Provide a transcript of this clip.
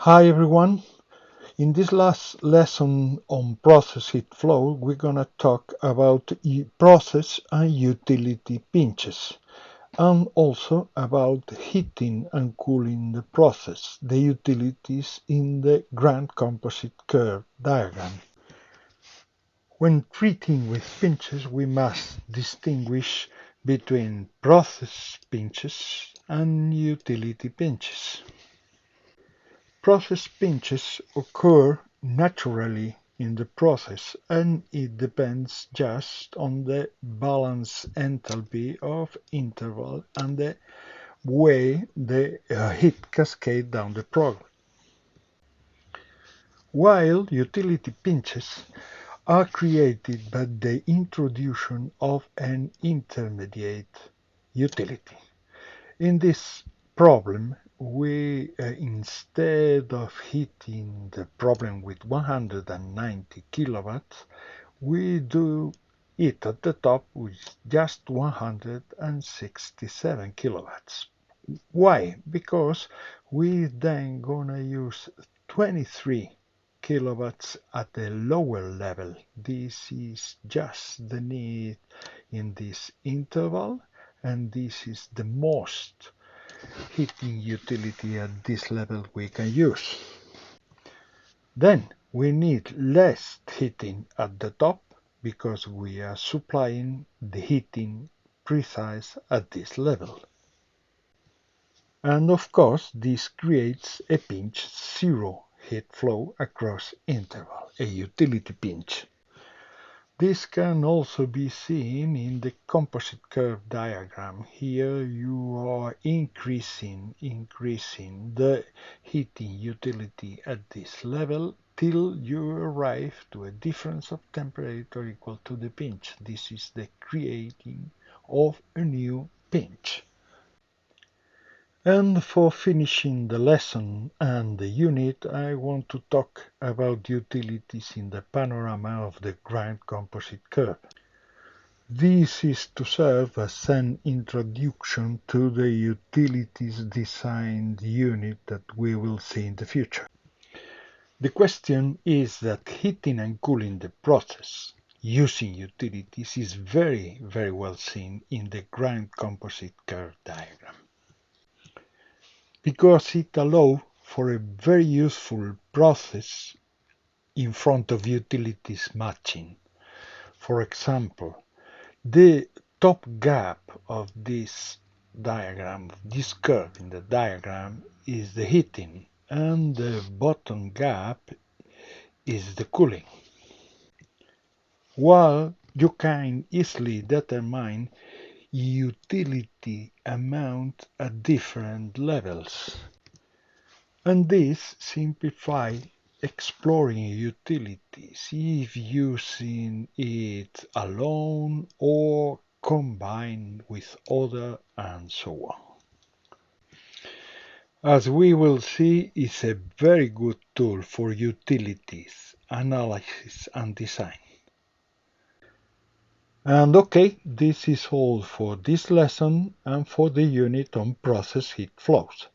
Hi everyone. In this last lesson on process heat flow, we're gonna talk about process and utility pinches, and also about heating and cooling the process, the utilities in the grand composite curve diagram. When treating with pinches, we must distinguish between process pinches and utility pinches. Process pinches occur naturally in the process, and it depends just on the balance enthalpy of interval and the way the heat cascades down the product. While utility pinches are created by the introduction of an intermediate utility. In this problem, we instead of hitting the problem with 190 kilowatts, we do it at the top with just 167 kilowatts. Why? Because we then gonna use 23 kilowatts at a lower level. This is just the need in this interval, and this is the most heating utility at this level we can use. Then we need less heating at the top because we are supplying the heating precise at this level. And of course this creates a pinch zero heat flow across interval, a utility pinch. This can also be seen in the composite curve diagram. Here you are increasing the heating utility at this level till you arrive to a difference of temperature equal to the pinch. This is the creating of a new pinch. And for finishing the lesson and the unit, I want to talk about utilities in the panorama of the grand composite curve. This is to serve as an introduction to the utilities designed unit that we will see in the future. The question is that heating and cooling the process using utilities is very well seen in the grand composite curve diagram, because it allows for a very useful process in front of utilities matching. For example, the top gap of this diagram, this curve in the diagram, is the heating, and the bottom gap is the cooling. While you can easily determine utility amount at different levels. And this simplifies exploring utilities if using it alone or combined with other, and so on. As we will see, it's a very good tool for utilities analysis and design. And okay, this is all for this lesson and for the unit on process heat flows.